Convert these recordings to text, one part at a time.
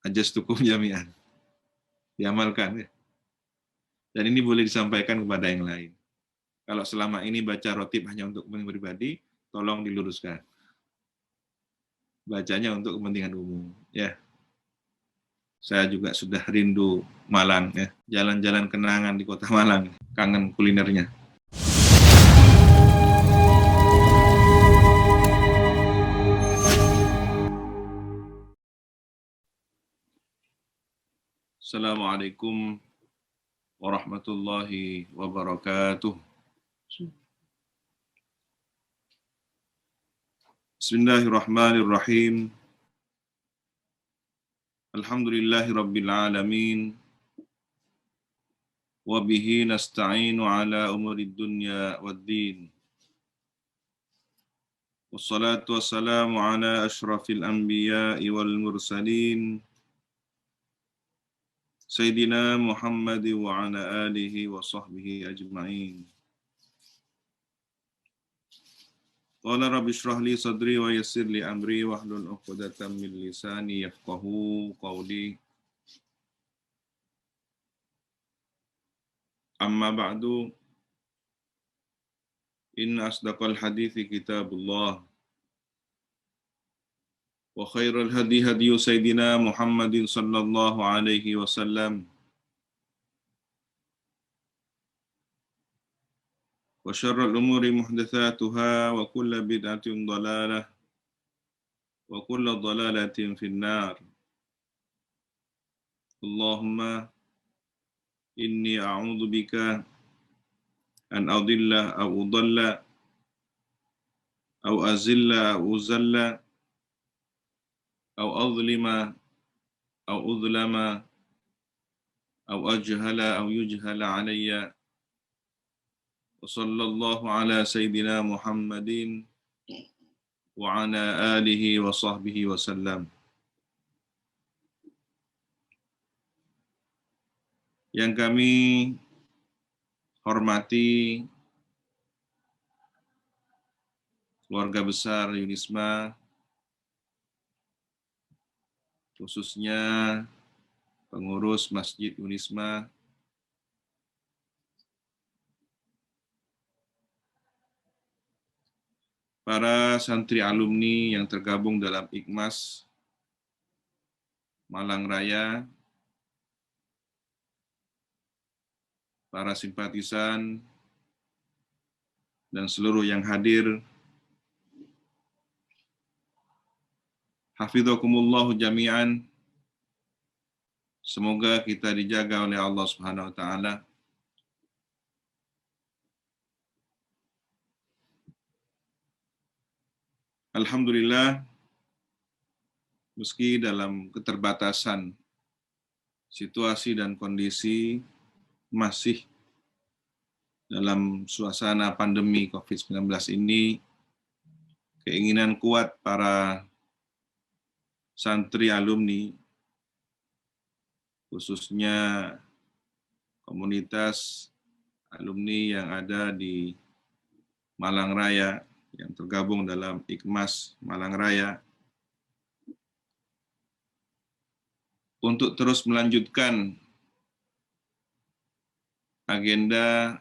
ajastukum jami'an. Diamalkan ya. Dan ini boleh disampaikan kepada yang lain. Kalau selama ini baca rotib hanya untuk kepentingan pribadi, tolong diluruskan. Bacanya untuk kepentingan umum. Ya, saya juga sudah rindu Malang ya. Jalan-jalan kenangan di kota Malang. Kangen kulinernya. Assalamualaikum warahmatullahi wabarakatuh. Bismillahirrahmanirrahim. Alhamdulillahi rabbil alamin. Wa bihi nasta'inu ala umurid dunya waddin. Wassalatu wassalamu ala ashrafil anbiya'i wal mursalin. Sayyidina Muhammad wa ala alihi wa sahbihi ajma'in. Qala rabbi shrah li sadri wa yassir li amri wahlul 'uqdatam min lisani yafqahu qawli. Amma ba'du. Inna asdaqal hadithi kitabullah. Wa khairal hadi hadiyu sayyidina Muhammadin sallallahu alaihi wasallam. Wa syarrul umuri muhdatsatuha wa kullu bid'atin dhalalah wa kullu dhalalatin finnar. Allahumma inni a'udzu bika an adilla aw udalla aw azilla aw uzalla aw azlima aw udlama aw ajhala aw yujhala alayya. Wa sallallahu ala sayyidina Muhammadin wa ala alihi wa sahbihi wa sallam. Yang kami hormati keluarga besar Yunisma, khususnya pengurus Masjid Yunisma, para santri alumni yang tergabung dalam IKMAS Malang Raya, para simpatisan, dan seluruh yang hadir. Hafidhakumullahu jami'an. Semoga kita dijaga oleh Allah Subhanahu wa taala. Alhamdulillah, meski dalam keterbatasan situasi dan kondisi masih dalam suasana pandemi COVID-19 ini, keinginan kuat para santri alumni, khususnya komunitas alumni yang ada di Malang Raya, yang tergabung dalam IKMAS Malang Raya, untuk terus melanjutkan agenda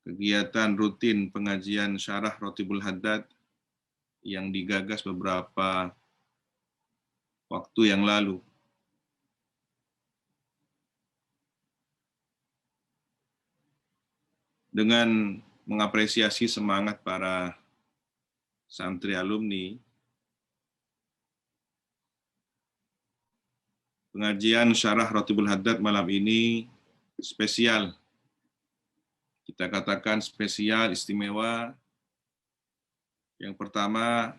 kegiatan rutin pengajian syarah Rotibul Haddad yang digagas beberapa waktu yang lalu. Dengan mengapresiasi semangat para santri alumni, pengajian syarah Rotibul Haddad malam ini spesial. Kita katakan spesial, istimewa. Yang pertama,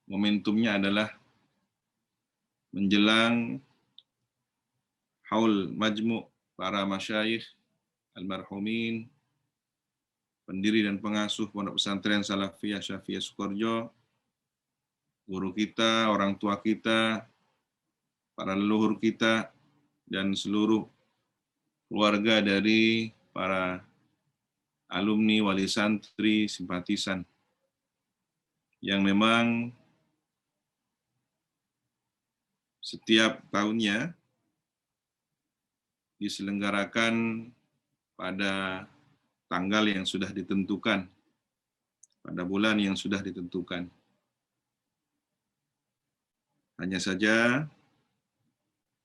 momentumnya adalah menjelang haul majmu' para masyayikh almarhumin, pendiri dan pengasuh Pondok Pesantren Salafiyah Syafiyah Sukoharjo, guru kita, orang tua kita, para leluhur kita, dan seluruh keluarga dari para alumni, wali santri, simpatisan, yang memang setiap tahunnya diselenggarakan pada tanggal yang sudah ditentukan, pada bulan yang sudah ditentukan. Hanya saja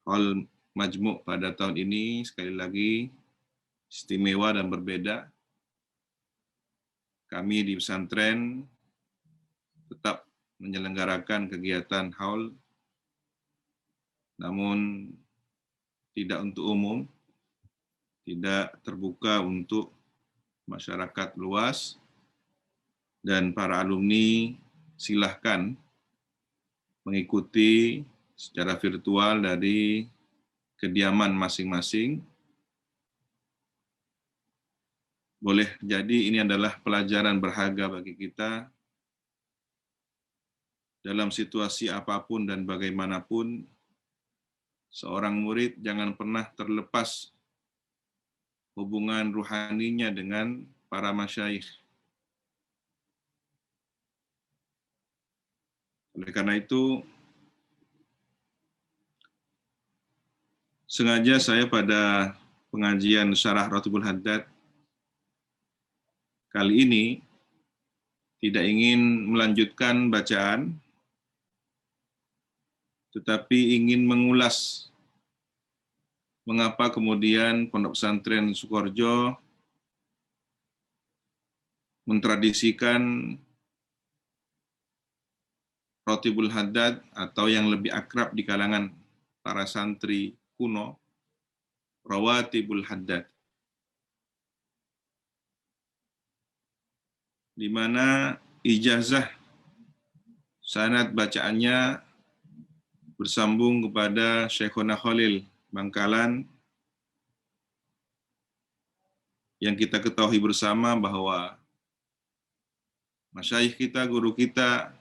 Haul Majmu' pada tahun ini sekali lagi istimewa dan berbeda. Kami di pesantren tetap menyelenggarakan kegiatan haul, namun tidak untuk umum, tidak terbuka untuk masyarakat luas, dan para alumni silahkan mengikuti secara virtual dari kediaman masing-masing. Boleh jadi ini adalah pelajaran berharga bagi kita dalam situasi apapun dan bagaimanapun. Seorang murid jangan pernah terlepas hubungan ruhaninya dengan para masyayikh. Oleh karena itu, sengaja saya pada pengajian Syarah Ratibul Haddad kali ini tidak ingin melanjutkan bacaan, tetapi ingin mengulas mengapa kemudian Pondok Pesantren Sukoharjo mentradisikan Ratibul Haddad atau yang lebih akrab di kalangan para santri kuno, Rawatibul Haddad, di mana ijazah sanad bacaannya bersambung kepada Syekhona Khalil Bangkalan, yang kita ketahui bersama bahwa masyayikh kita, guru kita,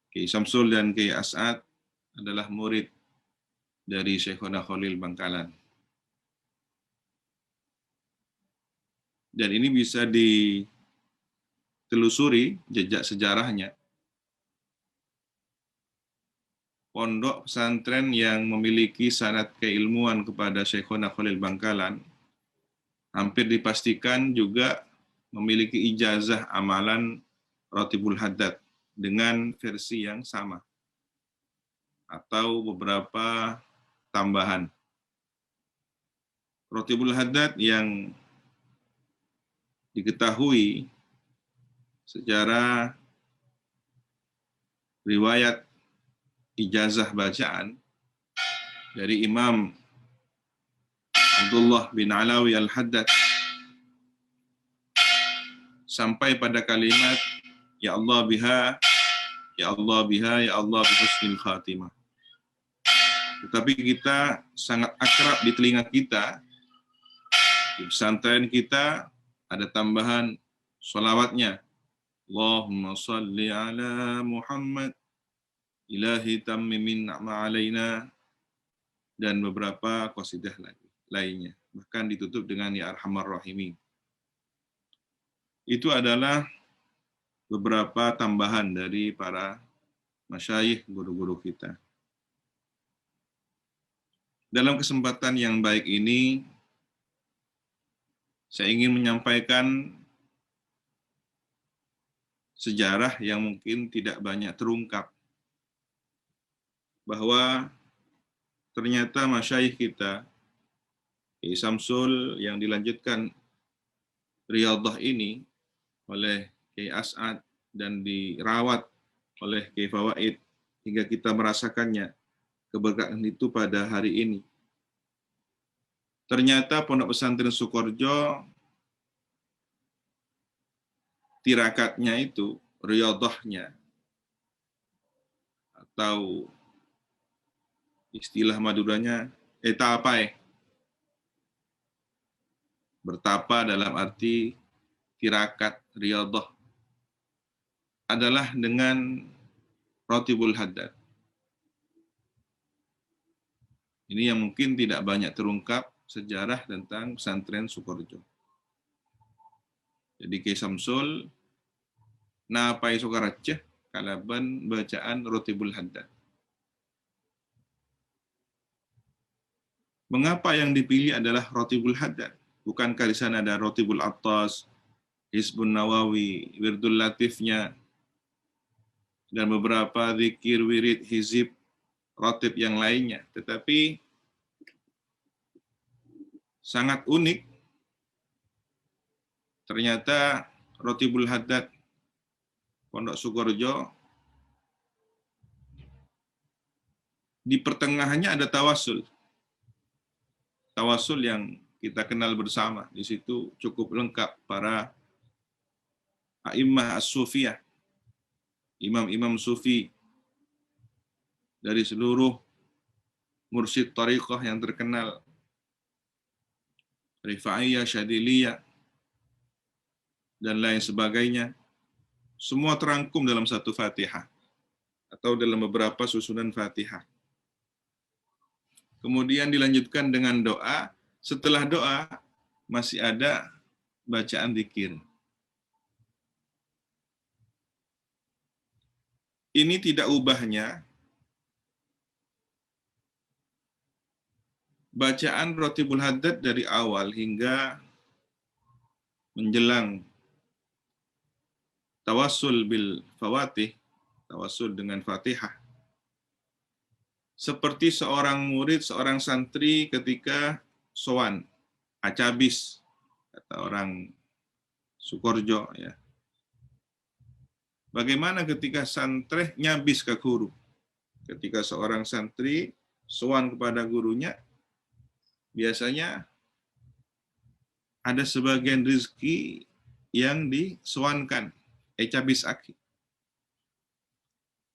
Kiai Samsul dan Kiai As'ad adalah murid dari Syekhona Khalil Bangkalan. Dan ini bisa ditelusuri jejak sejarahnya. Pondok pesantren yang memiliki sanad keilmuan kepada Syekhona Khalil Bangkalan hampir dipastikan juga memiliki ijazah amalan Ratibul Haddad dengan versi yang sama atau beberapa tambahan. Ratibul Haddad yang diketahui secara riwayat ijazah bacaan dari Imam Abdullah bin Alawi Al-Haddad sampai pada kalimat ya Allah biha, ya Allah biha, ya Allah bihusnil khatimah. Tetapi kita sangat akrab di telinga kita, di pesantren kita ada tambahan sholawatnya. Allahumma salli ala Muhammad ilahi tammimin na'ma alaina, dan beberapa qasidah lainnya. Bahkan ditutup dengan ya arhamar rahimin. Itu adalah beberapa tambahan dari para masyayikh, guru-guru kita. Dalam kesempatan yang baik ini, saya ingin menyampaikan sejarah yang mungkin tidak banyak terungkap, bahwa ternyata masyayikh kita, Kiai Samsul yang dilanjutkan Riyadhah ini oleh Kiai As'ad dan dirawat oleh Kiai Fawaid hingga kita merasakannya keberkahan itu pada hari ini. Ternyata Pondok Pesantren Sukoharjo tirakatnya itu, riyadhahnya, atau istilah Maduranya etapai, bertapa dalam arti tirakat riyadhah, adalah dengan Ratibul Haddad. Ini yang mungkin tidak banyak terungkap sejarah tentang pesantren Sukoharjo. Jadi Kiai Samsul napai Sukoharjo kalaban bacaan Rotibul Haddad. Mengapa yang dipilih adalah Rotibul Haddad? Bukankah di sana ada Rotibul Attas, Hizbun Nawawi, Wirdul Latifnya, dan beberapa zikir, wirid, hizib, rotib yang lainnya. Tetapi sangat unik, ternyata Rotibul Haddad Pondok Sukorejo, di pertengahannya ada tawasul. Tawasul yang kita kenal bersama. Di situ cukup lengkap para a'immah as-sufiyah, imam-imam sufi dari seluruh mursyid tariqah yang terkenal, Rifa'iyah, Syadiliyah, dan lain sebagainya. Semua terangkum dalam satu Fatihah atau dalam beberapa susunan Fatihah. Kemudian dilanjutkan dengan doa. Setelah doa masih ada bacaan zikir. Ini tidak ubahnya bacaan Rotibul Haddad dari awal hingga menjelang tawassul bil fawatih, tawassul dengan Fatihah. Seperti seorang murid, seorang santri ketika sowan, acabis, kata orang Sukorejo, ya. Bagaimana ketika santri nyabis ke guru? Ketika seorang santri sowan kepada gurunya, biasanya ada sebagian rezeki yang disowankan, cabis aki.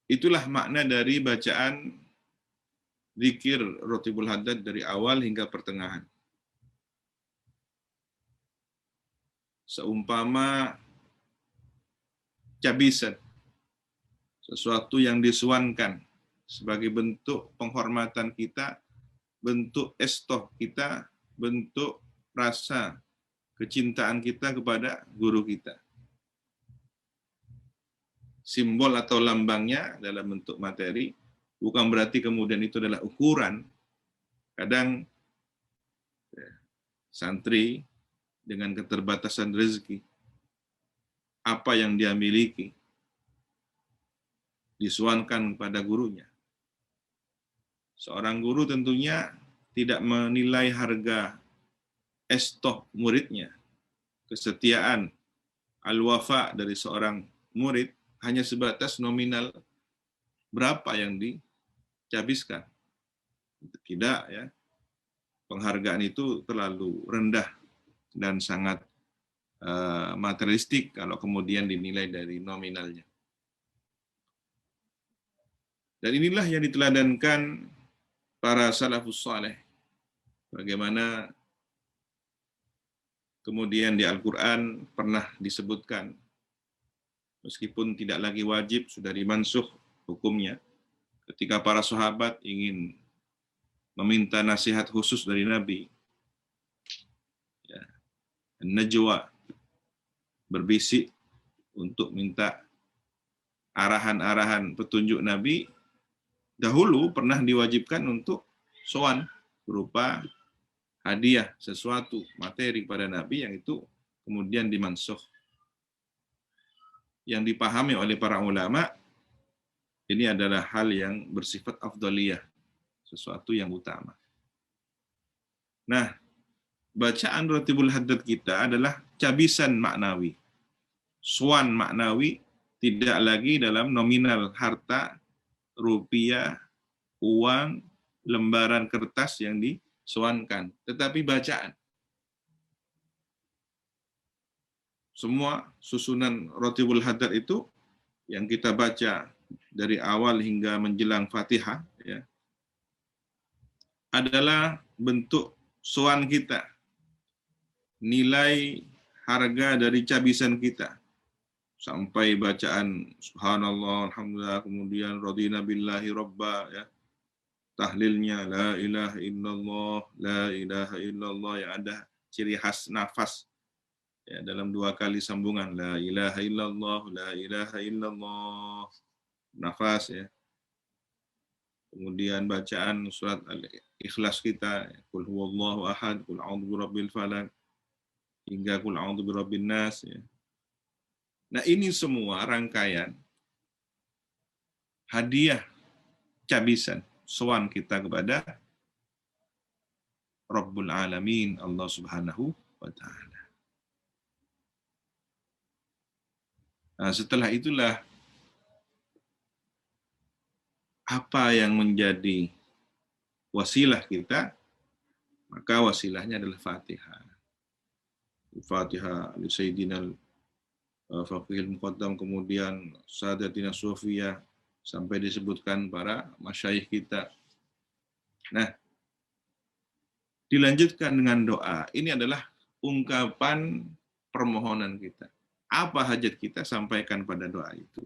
Itulah makna dari bacaan zikir Rotibul Haddad dari awal hingga pertengahan. Seumpama cabisan, sesuatu yang disuankan sebagai bentuk penghormatan kita, bentuk estoh kita, bentuk rasa kecintaan kita kepada guru kita. Simbol atau lambangnya dalam bentuk materi, bukan berarti kemudian itu adalah ukuran. Kadang santri dengan keterbatasan rezeki, apa yang dia miliki disuankan kepada gurunya. Seorang guru tentunya tidak menilai harga estoh muridnya, kesetiaan, al-wafa dari seorang murid hanya sebatas nominal berapa yang dicabiskan. Tidak, ya. Penghargaan itu terlalu rendah dan sangat materialistik kalau kemudian dinilai dari nominalnya. Dan inilah yang diteladankan para salafus saleh. Bagaimana kemudian di Al-Quran pernah disebutkan, meskipun tidak lagi wajib, sudah dimansuh hukumnya, ketika para sahabat ingin meminta nasihat khusus dari Nabi, ya, najwa, berbisik untuk minta arahan-arahan petunjuk Nabi, dahulu pernah diwajibkan untuk sowan berupa hadiah, sesuatu materi pada Nabi yang itu kemudian dimansuh. Yang dipahami oleh para ulama, ini adalah hal yang bersifat afdaliyah, sesuatu yang utama. Nah, bacaan Rotibul Haddad kita adalah cabisan maknawi, sowan maknawi, tidak lagi dalam nominal harta, rupiah, uang, lembaran kertas yang disowankan, tetapi bacaan. Semua susunan Rotibul Haddad itu yang kita baca dari awal hingga menjelang Fatihah, ya, adalah bentuk sowan kita, nilai harga dari cabisan kita, sampai bacaan subhanallah, alhamdulillah, kemudian radina billahi robba, ya, tahlilnya la ilaha illallah, la ilaha illallah, yang ada ciri khas nafas, ya, dalam 2 kali sambungan, la ilaha illallah, la ilaha illallah, nafas ya. Kemudian bacaan surat Al-Ikhlas kita, Qul huwallahu ahad, Qul a'udzu birabbil falaq, hingga Qul a'udzu birabbin nas ya. Nah, ini semua rangkaian hadiah cabisan sowan kita kepada Rabbul Alamin, Allah Subhanahu wa taala. Nah, setelah itulah apa yang menjadi wasilah kita, maka wasilahnya adalah Fatihah. Fatihah li Sayyidina Faqihil Muqaddam, kemudian Sadatina Sofia, sampai disebutkan para masyayikh kita. Nah, dilanjutkan dengan doa. Ini adalah ungkapan permohonan kita. Apa hajat kita, sampaikan pada doa itu.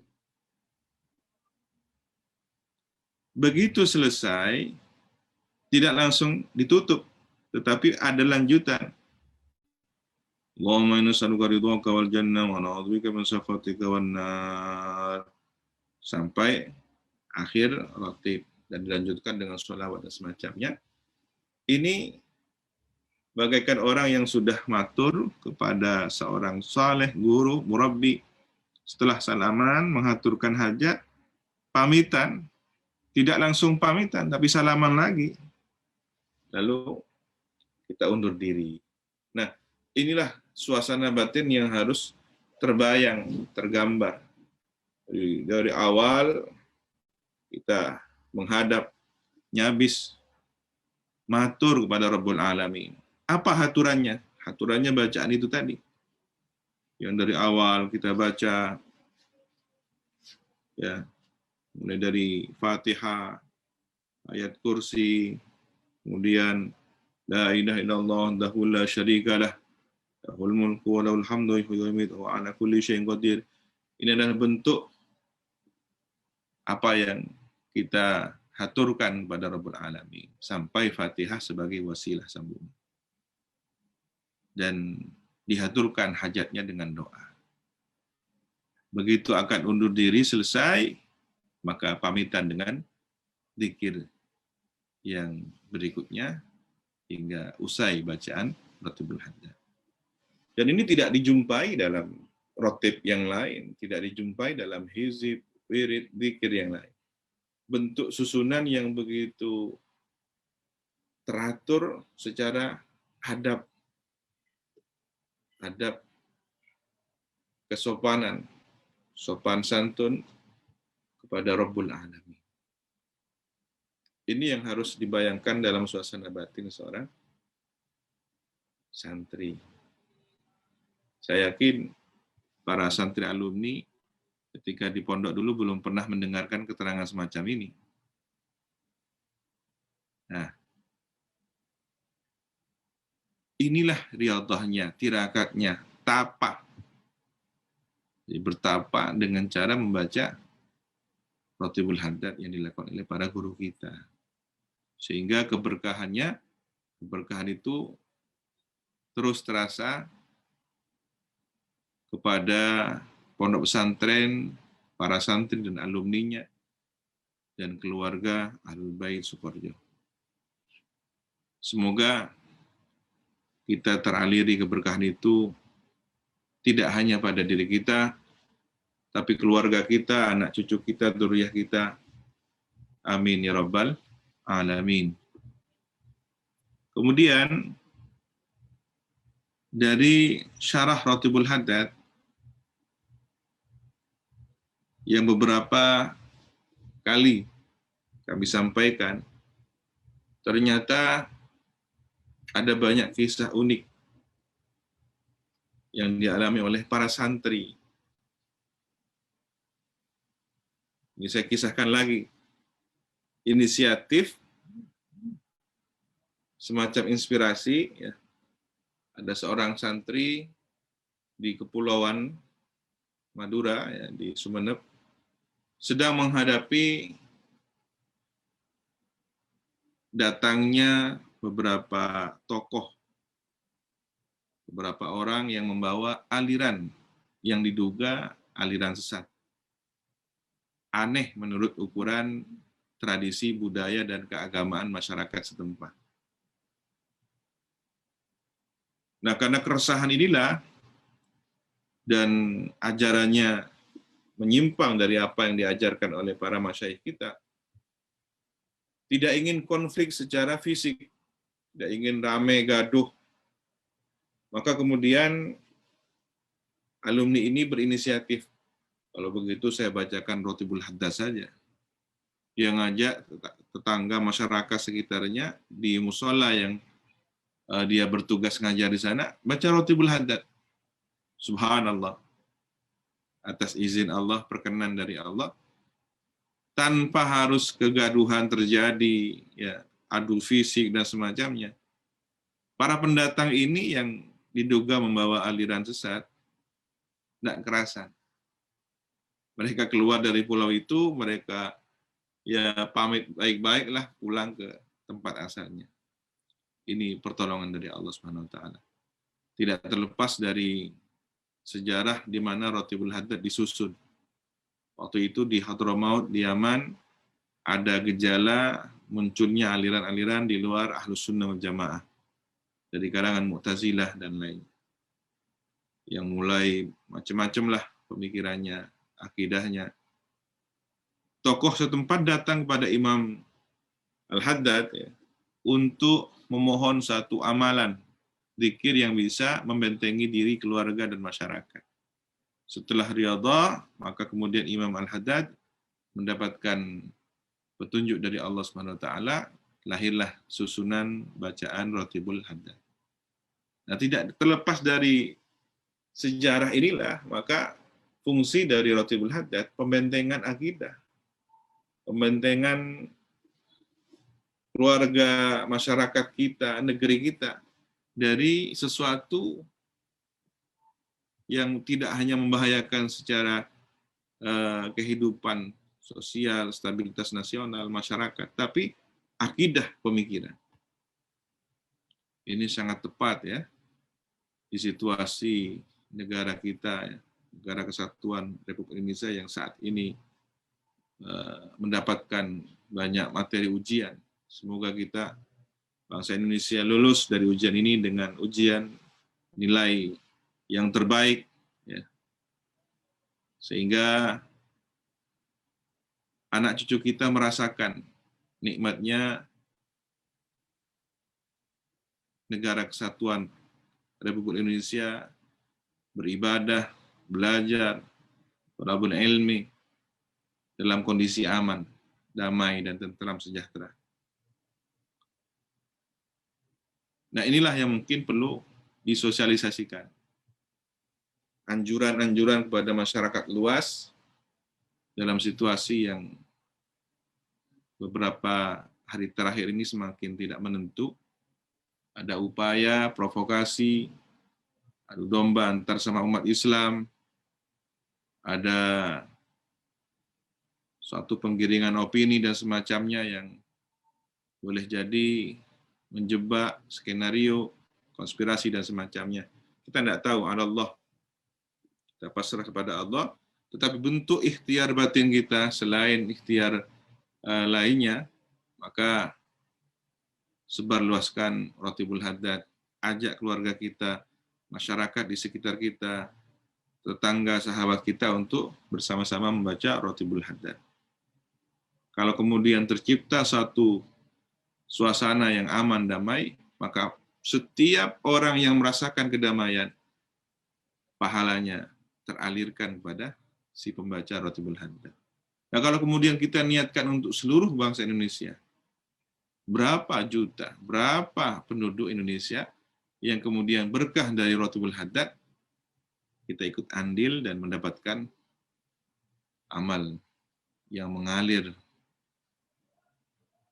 Begitu selesai, tidak langsung ditutup, tetapi ada lanjutan. Allahumma inna nas'aluka ridhaka wal jannah wa na'udzubika min sakhatika wan nar. Sampai akhir ratib, dan dilanjutkan dengan sholawat dan semacamnya. Ini bagaikan orang yang sudah matur kepada seorang saleh, guru, murabbi. Setelah salaman, mengaturkan hajat, pamitan, tidak langsung pamitan, tapi salaman lagi. Lalu kita undur diri. Nah, inilah suasana batin yang harus terbayang, tergambar. Dari awal kita menghadap nyabis, matur kepada Rabbul Alamin. Apa haturannya? Haturannya bacaan itu tadi. Yang dari awal kita baca, ya, mulai dari Fatihah, ayat kursi, kemudian La ilaha illallah wahdahu la syarikalah, lahul mulku wa lahul hamdu wa yumiitu wa ala kulli syai'in qadir. Ini adalah bentuk apa yang kita haturkan pada Rabbul Alamin, sampai Fatihah sebagai wasilah sambung. Dan dihaturkan hajatnya dengan doa. Begitu akan undur diri selesai, maka pamitan dengan zikir yang berikutnya hingga usai bacaan Ratibul Hajat. Dan ini tidak dijumpai dalam rotib yang lain, tidak dijumpai dalam hizib, wirid, zikir yang lain. Bentuk susunan yang begitu teratur secara adab kesopanan, sopan santun kepada Rabbul Alamin. Ini yang harus dibayangkan dalam suasana batin seorang santri. Saya yakin para santri alumni ketika di pondok dulu belum pernah mendengarkan keterangan semacam ini. Nah, inilah riyadhahnya, tirakatnya, tapa. Jadi bertapa dengan cara membaca Ratibul Hajat yang dilakukan oleh para guru kita. Sehingga keberkahan itu terus terasa kepada pondok pesantren, para santri dan alumninya, dan keluarga Ahlul Bait Sukoharjo. Semoga kita teraliri keberkahan itu tidak hanya pada diri kita, tapi keluarga kita, anak cucu kita, dzurriyyah kita. Amin ya rabbal alamin. Kemudian dari syarah Ratibul Hajat yang beberapa kali kami sampaikan, ternyata ada banyak kisah unik yang dialami oleh para santri. Ini saya kisahkan lagi. Inisiatif semacam inspirasi, ya. Ada seorang santri di Kepulauan Madura, ya, di Sumeneb, sedang menghadapi datangnya beberapa tokoh, beberapa orang yang membawa aliran yang diduga aliran sesat. aneh menurut ukuran tradisi, budaya, dan keagamaan masyarakat setempat. Nah, karena keresahan inilah dan ajarannya menyimpang dari apa yang diajarkan oleh para masyayikh kita, tidak ingin konflik secara fisik, tidak ingin rame gaduh, maka kemudian alumni ini berinisiatif, kalau begitu saya bacakan Rotibul Haddad saja. Dia ngajak tetangga masyarakat sekitarnya di musola yang dia bertugas ngajar di sana, baca Rotibul Haddad. Subhanallah. Atas izin Allah, perkenan dari Allah, tanpa harus kegaduhan terjadi, ya, adu fisik dan semacamnya. Para pendatang ini yang diduga membawa aliran sesat, tidak kerasan. Mereka keluar dari pulau itu, mereka ya pamit baik-baiklah pulang ke tempat asalnya. Ini pertolongan dari Allah Subhanahu wa taala. Tidak terlepas dari sejarah di mana Rotibul Haddad disusun. Waktu itu di Hadramaut, di Yaman, ada gejala munculnya aliran-aliran di luar Ahlus Sunnah wal Jamaah. Dari kalangan Mu'tazilah dan lain. Yang mulai macam-macam lah pemikirannya, akidahnya. Tokoh setempat datang kepada Imam Al-Haddad ya, untuk memohon satu amalan, zikir yang bisa membentengi diri keluarga dan masyarakat. Setelah riyadhah, maka kemudian Imam Al-Haddad mendapatkan petunjuk dari Allah Subhanahu wa taala, lahirlah susunan bacaan Rotibul Haddad. Nah, tidak terlepas dari sejarah inilah, maka fungsi dari Rotibul Haddad pembentengan akidah, pembentengan keluarga, masyarakat kita, negeri kita dari sesuatu yang tidak hanya membahayakan secara kehidupan sosial, stabilitas nasional, masyarakat, tapi akidah pemikiran. Ini sangat tepat ya, di situasi negara kita, negara kesatuan Republik Indonesia yang saat ini mendapatkan banyak materi ujian. Semoga kita, bangsa Indonesia, lulus dari ujian ini dengan ujian nilai yang terbaik, ya. Sehingga anak cucu kita merasakan nikmatnya negara kesatuan Republik Indonesia, beribadah, belajar, thalabul ilmi dalam kondisi aman, damai, dan tentram sejahtera. Nah, inilah yang mungkin perlu disosialisasikan. Anjuran-anjuran kepada masyarakat luas dalam situasi yang beberapa hari terakhir ini semakin tidak menentu. Ada upaya provokasi, adu domba antar sama umat Islam, ada suatu penggiringan opini dan semacamnya yang boleh jadi menjebak skenario, konspirasi dan semacamnya. Kita tidak tahu, Allah. Kita pasrah kepada Allah, tetapi bentuk ikhtiar batin kita selain ikhtiar lainnya, maka sebarluaskan Rotibul Haddad, ajak keluarga kita, masyarakat di sekitar kita, tetangga, sahabat kita untuk bersama-sama membaca Rotibul Haddad. Kalau kemudian tercipta satu suasana yang aman, damai, maka setiap orang yang merasakan kedamaian, pahalanya teralirkan kepada si pembaca Rotibul Haddad. Nah, kalau kemudian kita niatkan untuk seluruh bangsa Indonesia, berapa juta, berapa penduduk Indonesia yang kemudian berkah dari Rotibul Haddad, kita ikut andil dan mendapatkan amal yang mengalir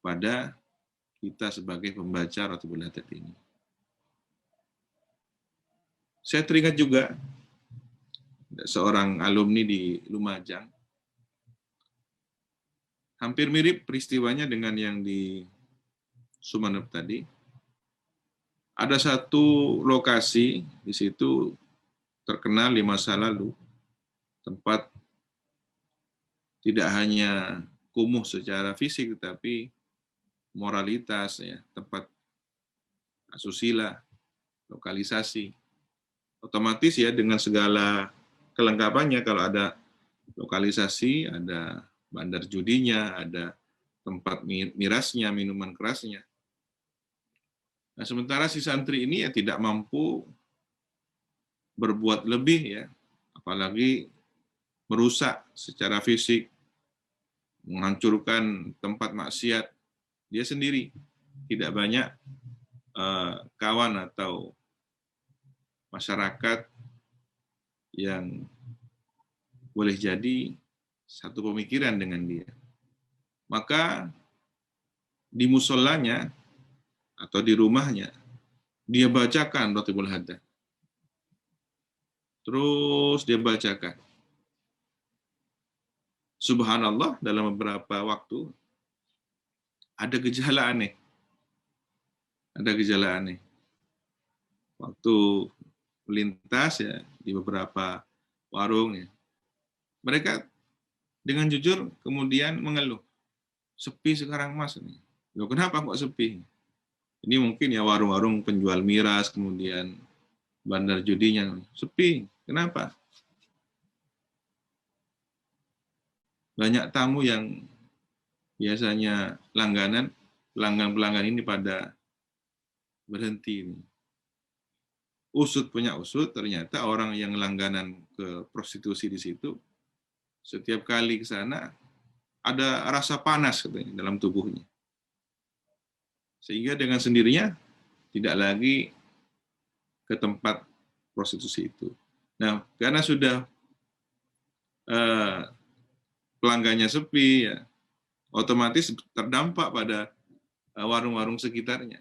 pada kita sebagai pembaca Rotibul Haddad ini. Saya teringat juga seorang alumni di Lumajang, hampir mirip peristiwanya dengan yang di Sumeneb tadi. Ada satu lokasi di situ terkenal di masa lalu, tempat tidak hanya kumuh secara fisik, tetapi moralitas, ya, tempat asusila, lokalisasi. Otomatis ya dengan segala kelengkapannya, kalau ada lokalisasi, ada bandar judinya, ada tempat mirasnya, minuman kerasnya. Nah, sementara si santri ini ya tidak mampu berbuat lebih, ya, apalagi merusak secara fisik, menghancurkan tempat maksiat. Dia sendiri tidak banyak kawan atau masyarakat yang boleh jadi satu pemikiran dengan dia. Maka di musolanya atau di rumahnya dia bacakan Ratibul Haddad. Terus dia bacakan. Subhanallah, dalam beberapa waktu ada gejala aneh. Ada gejala aneh. Waktu melintas ya di beberapa warung ya, mereka dengan jujur kemudian mengeluh, sepi sekarang Mas. Loh, kenapa kok sepi? Ini mungkin ya warung-warung penjual miras, kemudian bandar judinya sepi. Kenapa? Banyak tamu yang biasanya langganan, pelanggan-pelanggan ini pada berhenti. Usut punya usut, ternyata orang yang langganan ke prostitusi di situ, setiap kali ke sana ada rasa panas katanya dalam tubuhnya. Sehingga dengan sendirinya tidak lagi ke tempat prostitusi itu. Nah, karena sudah pelanggannya sepi, ya, otomatis terdampak pada warung-warung sekitarnya.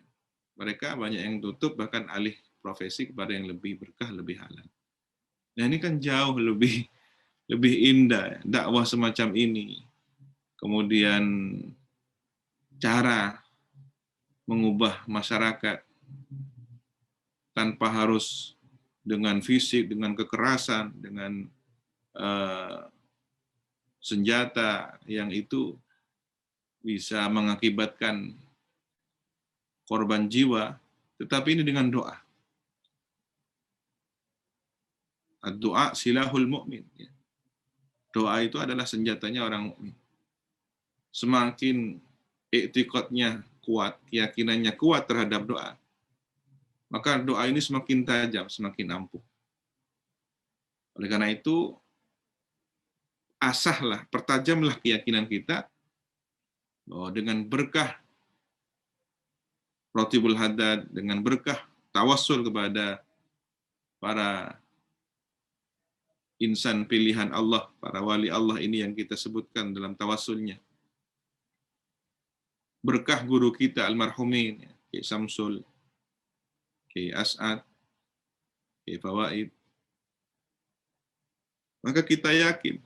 Mereka banyak yang tutup, bahkan alih profesi kepada yang lebih berkah, lebih halal. Nah, ini kan jauh lebih indah dakwah semacam ini. Kemudian cara mengubah masyarakat tanpa harus dengan fisik, dengan kekerasan, dengan senjata yang itu bisa mengakibatkan korban jiwa, tetapi ini dengan doa. Doa silahul mu'min. Doa itu adalah senjatanya orang mukmin. Semakin i'tiqadnya kuat, keyakinannya kuat terhadap doa, maka doa ini semakin tajam, semakin ampuh. Oleh karena itu, asahlah, pertajamlah keyakinan kita bahwa dengan berkah Ratibul Haddad, dengan berkah tawassul kepada para insan pilihan Allah, para wali Allah ini yang kita sebutkan dalam tawassulnya. Berkah guru kita almarhumin, Kiai Samsul, Kiai As'ad, Kiai Fawaid. Maka kita yakin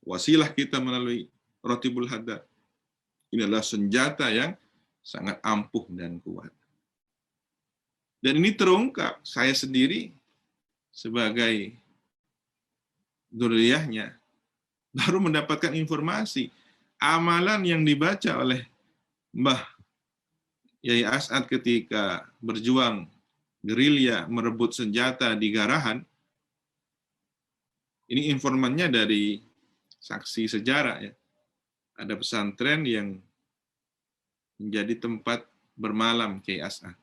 wasilah kita melalui Ratibul Haddad ini adalah senjata yang sangat ampuh dan kuat. Dan ini terungkap, saya sendiri sebagai dzurriyyahnya baru mendapatkan informasi amalan yang dibaca oleh Mbah Yai As'ad ketika berjuang gerilya merebut senjata di Garahan. Ini informannya dari saksi sejarah, ya. Ada pesantren yang menjadi tempat bermalam Kiai As'ad.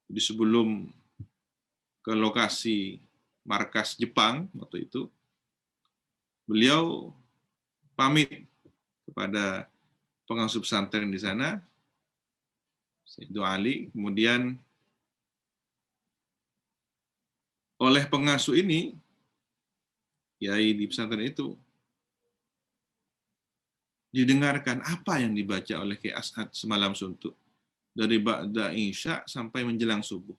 Jadi sebelum ke lokasi markas Jepang waktu itu, beliau pamit kepada pengasuh pesantren di sana, Sayyidul Ali, kemudian oleh pengasuh ini, kiai di pesantren itu, didengarkan apa yang dibaca oleh Kiai As'ad semalam suntuk, dari ba'da isya sampai menjelang subuh,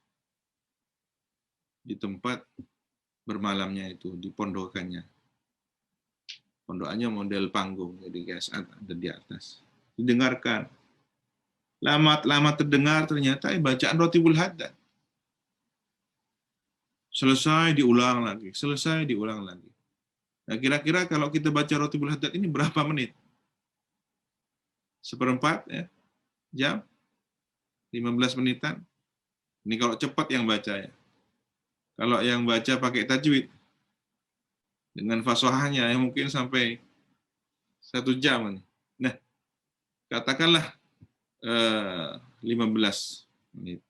di tempat bermalamnya itu, di pondokannya. Pondokannya model panggung, jadi Kiai As'ad ada di atas. Didengarkan. Lama terdengar, ternyata bacaan Ratibul Haddad. Selesai diulang lagi, selesai diulang lagi. Nah, kira-kira kalau kita baca Ratibul Haddad ini berapa menit? Seperempat ya, jam, 15 menitan. Ini kalau cepat yang baca ya. Kalau yang baca pakai tajwid, dengan fasahahnya yang mungkin sampai 1 jam. Nah, katakanlah 15 menit.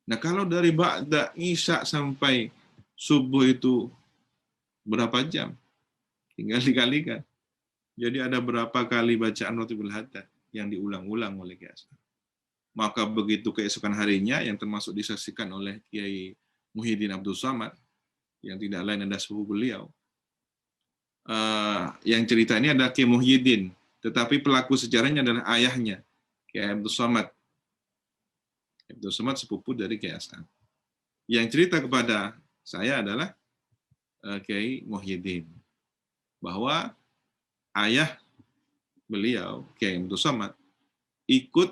Nah, kalau dari ba'da isya sampai subuh itu berapa jam? Tinggal dikalikan. Jadi ada berapa kali bacaan Ratibul Haddad yang diulang-ulang oleh Kiai Hasan. Maka begitu keesokan harinya yang termasuk disaksikan oleh Kiai Muhyiddin Abdul Somad, yang tidak lain adalah sepupu beliau. Yang cerita ini adalah Kiai Muhyiddin, tetapi pelaku sejarahnya adalah ayahnya, Kiai Abdul Somad. Abdul Somad sepupu dari Kiai Hasan. Yang cerita kepada saya adalah Kiai Muhyiddin, bahwa ayah beliau, Kiai Abdul Somad, ikut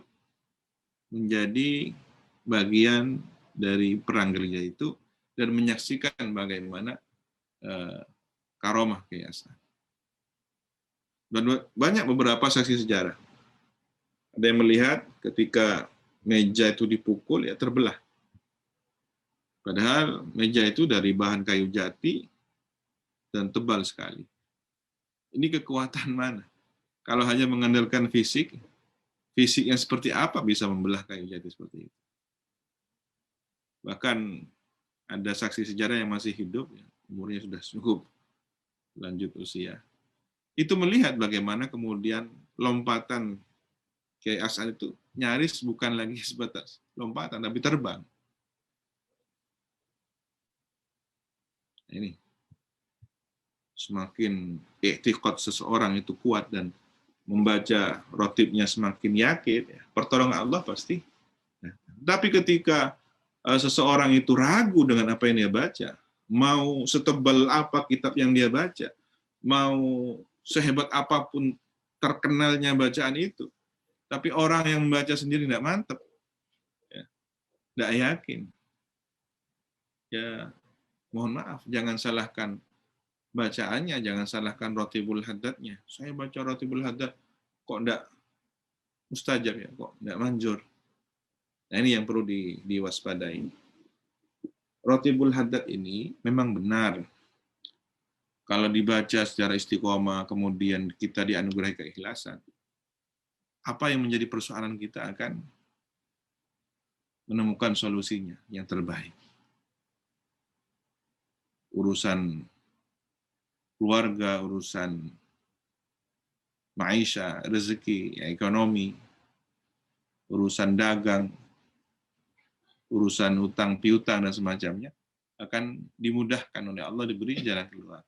menjadi bagian dari perang gerilya itu dan menyaksikan bagaimana karomah Kiai Hasan. Dan banyak beberapa saksi sejarah. Ada yang melihat ketika meja itu dipukul, ya terbelah. Padahal meja itu dari bahan kayu jati dan tebal sekali. Ini kekuatan mana? Kalau hanya mengandalkan fisik yang seperti apa bisa membelah kayu jati seperti itu? Bahkan ada saksi sejarah yang masih hidup, umurnya sudah cukup lanjut usia. Itu melihat bagaimana kemudian lompatan Kiai Hasan itu nyaris bukan lagi sebatas lompatan, tapi terbang. Ini semakin i'tiqad seseorang itu kuat dan membaca rotibnya semakin yakin, ya, pertolongan Allah pasti. Nah, tapi ketika seseorang itu ragu dengan apa yang dia baca, mau setebal apa kitab yang dia baca, mau sehebat apapun terkenalnya bacaan itu, tapi orang yang membaca sendiri tidak mantap, ya, tidak yakin, ya mohon maaf, jangan salahkan bacaannya, jangan salahkan Ratibul Haddadnya. Saya baca Ratibul Haddad kok tidak mustajab, ya, kok tidak manjur. Nah, ini yang perlu diwaspadai. Ratibul Haddad ini memang benar. Kalau dibaca secara istiqomah, kemudian kita dianugerahi keikhlasan, apa yang menjadi persoalan kita akan menemukan solusinya yang terbaik. Urusan keluarga, urusan maisha, rezeki, ekonomi, urusan dagang, urusan utang piutang dan semacamnya akan dimudahkan oleh Allah, diberi jalan keluar.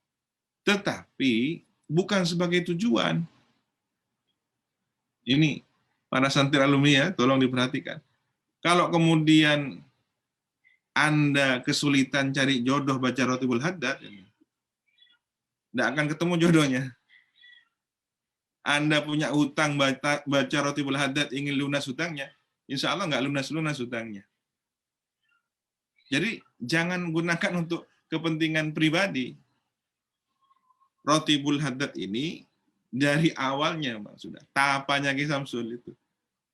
Tetapi bukan sebagai tujuan. Ini para santri alumni ya, tolong diperhatikan. Kalau kemudian Anda kesulitan cari jodoh baca Ratibul Haddad, tidak akan ketemu jodohnya. Anda punya utang baca Ratibul Haddad, ingin lunas hutangnya, insya Allah nggak lunas-lunas hutangnya. Jadi jangan gunakan untuk kepentingan pribadi. Ratibul Haddad ini dari awalnya, Pak, sudah tahapannya Ki Samsul itu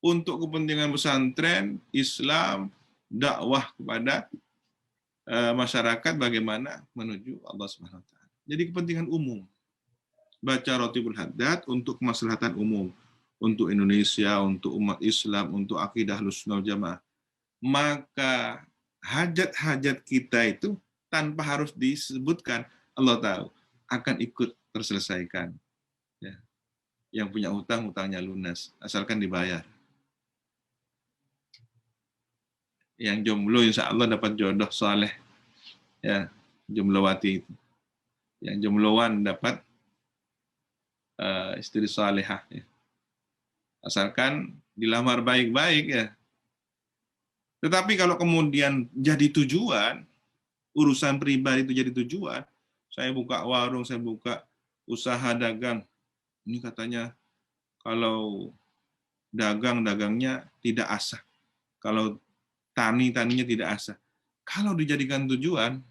untuk kepentingan pesantren, Islam, dakwah kepada masyarakat bagaimana menuju Allah Subhanahu wa taala. Jadi kepentingan umum. Baca Ratibul Haddad untuk kemaslahatan umum, untuk Indonesia, untuk umat Islam, untuk akidah Ahlussunnah wal Jamaah. Maka hajat-hajat kita itu tanpa harus disebutkan, Allah tahu akan ikut terselesaikan. Ya. Yang punya hutang, hutangnya lunas, asalkan dibayar. Yang jomblo insya Allah dapat jodoh saleh, ya, jomblowati itu. Yang jombloan dapat istri salehah, ya. Asalkan dilamar baik-baik, ya. Tetapi kalau kemudian jadi tujuan, urusan pribadi itu jadi tujuan, saya buka warung, saya buka usaha dagang, ini katanya kalau dagangnya tidak asah, kalau taninya tidak asah. Kalau dijadikan tujuan,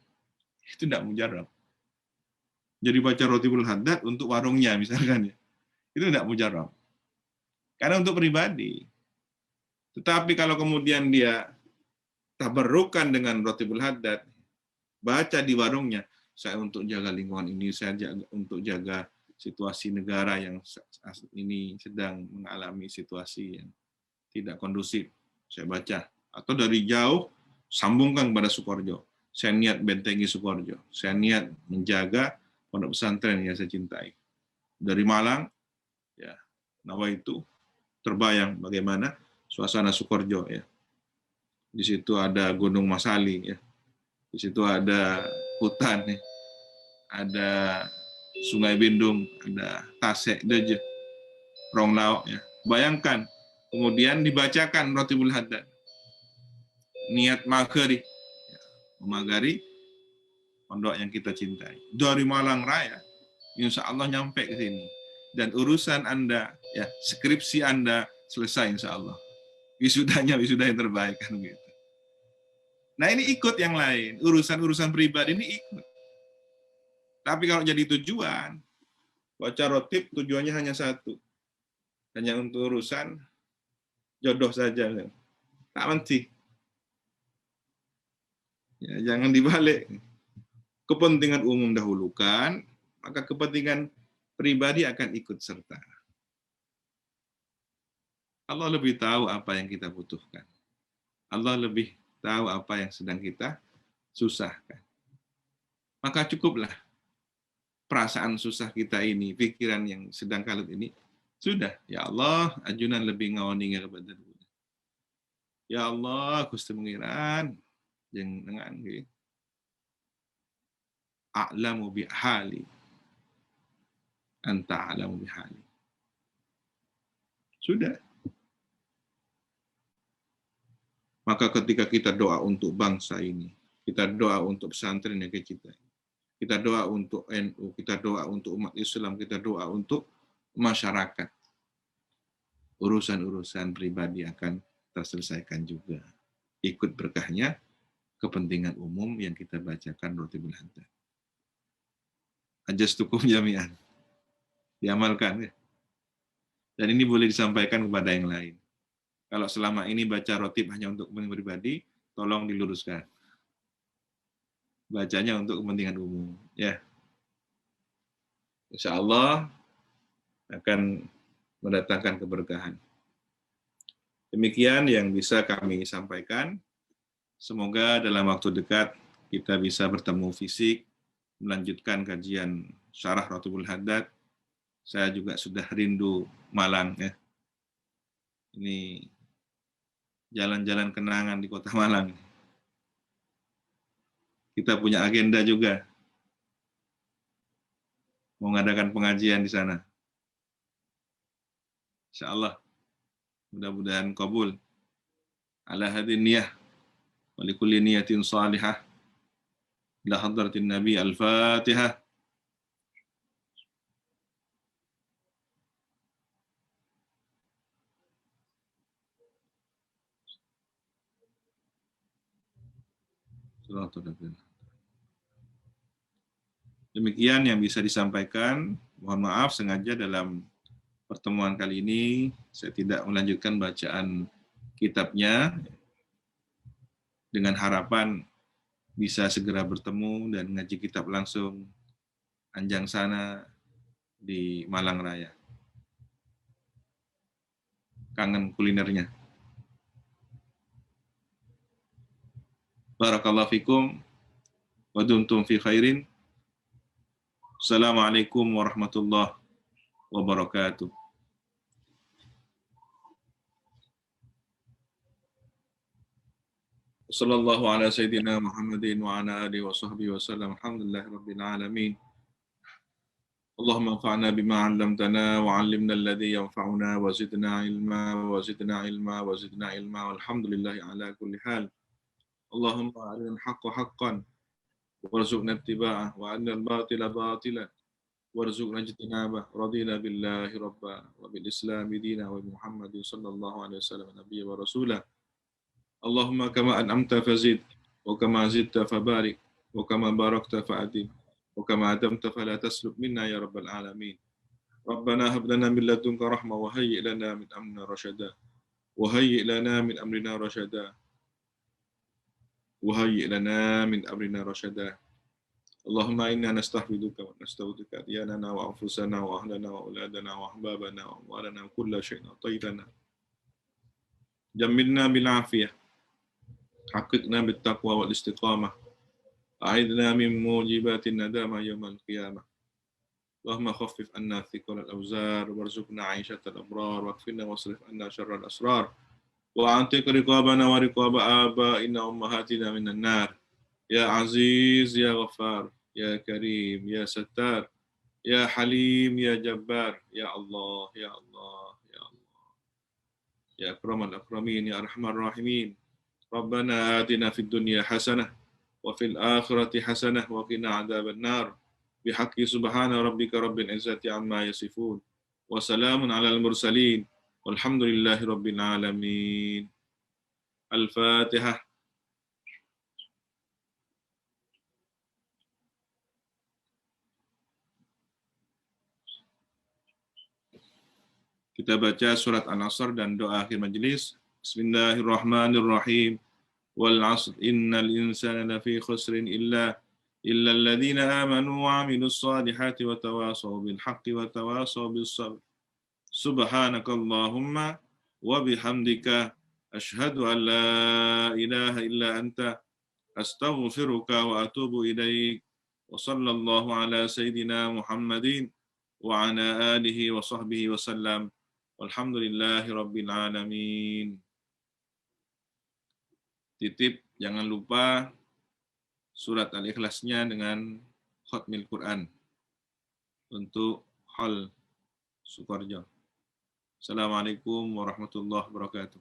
itu tidak mujarab. Jadi baca Rotibul Haddad untuk warungnya misalkan ya. Itu tidak mujarab. Karena untuk pribadi. Tetapi kalau kemudian dia tabarrukan dengan Rotibul Haddad, baca di warungnya, saya untuk jaga lingkungan ini, saya untuk jaga situasi negara yang ini sedang mengalami situasi yang tidak kondusif. Saya baca. Atau dari jauh, sambungkan kepada Sukoharjo. Saya niat bentengi Sukoharjo. Saya niat menjaga pondok pesantren yang saya cintai. Dari Malang, ya, nawaitu, terbayang bagaimana suasana Sukoharjo, ya. Di situ ada Gunung Masali, ya. Di situ ada hutan, ya. Ada Sungai Bindung, ada Tasek, Deje, Rongnau, ya. Bayangkan, kemudian dibacakan Rotibul Haddad. Niat magari, ya, memagari pondok yang kita cintai. Dari Malang Raya, insya Allah nyampe ke sini. Dan urusan Anda, ya, skripsi Anda selesai insya Allah. Wisudanya wisuda yang terbaik kan gitu. Nah ini ikut yang lain, urusan-urusan pribadi ini ikut. Tapi kalau jadi tujuan, baca rotib tujuannya hanya satu, hanya untuk urusan jodoh saja, tak menti. Ya, jangan dibalik. Kepentingan umum dahulukan, maka kepentingan pribadi akan ikut serta. Allah lebih tahu apa yang kita butuhkan. Allah lebih tahu apa yang sedang kita susahkan. Maka cukuplah perasaan susah kita ini, pikiran yang sedang kalut ini, sudah. Ya Allah, ajunan lebih ngawani kepada Tuhan. Ya Allah, Gusti Pengiran, yang dengan a'lamu bi hali, anta a'lamu bi hali. Sudah. Maka ketika kita doa untuk bangsa ini, kita doa untuk pesantren yang kita doa untuk NU, kita doa untuk umat Islam, kita doa untuk masyarakat. Urusan-urusan pribadi akan terselesaikan juga. Ikut berkahnya kepentingan umum yang kita bacakan Rotibul Haddad. Ajastukum jami'an. Diamalkan ya. Dan ini boleh disampaikan kepada yang lain. Kalau selama ini baca rotib hanya untuk kepentingan pribadi, tolong diluruskan. Bacanya untuk kepentingan umum. Ya. Insya Allah akan mendatangkan keberkahan. Demikian yang bisa kami sampaikan. Semoga dalam waktu dekat kita bisa bertemu fisik, melanjutkan kajian Syarah Rotibul Haddad. Saya juga sudah rindu Malang. Ya. Ini jalan-jalan kenangan di kota Malang. Kita punya agenda juga. Mau mengadakan pengajian di sana. Insya Allah. Mudah-mudahan kabul. Ala hadin niyah. Walikulli niyatin salihah. Ila hadratin Nabi Al-Fatihah. Demikian yang bisa disampaikan. Mohon maaf sengaja dalam pertemuan kali ini saya tidak melanjutkan bacaan kitabnya dengan harapan bisa segera bertemu dan ngaji kitab langsung Anjang sana di Malang Raya. Kangen kulinernya. Barakallahu fikum wa dumtum fi khairin. Assalamualaikum warahmatullahi wabarakatuh. Sallallahu ala sayyidina Muhammadin wa ala alihi wa sahbihi wa sallam. Alhamdulillah rabbil alamin. Allahumma anfa'na bima 'allamtana wa 'allimna alladhi yanfa'una wa zidna ilma wa zidna ilma wa zidna ilma walhamdulillahi ala kulli hal. Allahumma arina al-haqqa haqqan warzuqna ittiba'ah wa arina al-batila batilan warzuqna ijtinabah. Radina billahi rabba wa bil islami dina wa Muhammadin sallallahu alaihi wasallam nabiyya wa rasulah. Allahumma kama an'amta fazid wa kama zidta fabarik wa kama barakta fa'adib وكما أدمت فلا تسلب منا يا رب العالمين. ربنا هب لنا من لدنك رحمة وهيئ لنا من أمرنا رشدا وهيئ لنا من أمرنا رشدا وهيئ لنا من أمرنا رشدا. اللهم إنا نستحفظك ونستودعك أدياننا وأنفسنا وأهلنا وأولادنا وأحبابنا وأموالنا وكل شيء أعطيتنا. جملنا بالعافية، حققنا بالتقوى والاستقامة، أعذنا من موجبات الندامة يوم القيامة. اللهم خفف عنا ثقل الأوزار وارزقنا عيشة الأبرار واكفنا واصرف عنا شر الأسرار وأعتق رقابنا ورقاب آبائنا وأمهاتنا من النار. يا عزيز يا غفار يا كريم يا ستار يا حليم يا جبار يا الله يا الله يا الله يا أكرم الأكرمين يا أرحم الراحمين. ربنا آتنا في الدنيا حسنة وفي الآخرة حسنة وقنا عذاب النار بحق سبحان ربك رب العزة عما يصفون وسلام على المرسلين والحمد لله رب العالمين. الفاتحة. Kita baca surat An-Nasr dan doa akhir majelis. Bismillahirrahmanirrahim. Wal 'asr innal insana lafi khusrin illa alladhina amanu wa 'amilus salihati wa tawasaw bil haqqi wa tawasaw bis sabr. Subhanakallahumma wa bihamdika asyhadu an la ilaha illa anta astaghfiruka wa atubu ilaik. Wa sallallahu ala sayyidina Muhammadin wa ala alihi wa sahbihi wa sallam. Alhamdulillahi Rabbil Alamin. Titip, jangan lupa surat Al-Ikhlasnya dengan Khatmil Quran untuk Hal Sukoharjo. Assalamualaikum warahmatullahi wabarakatuh.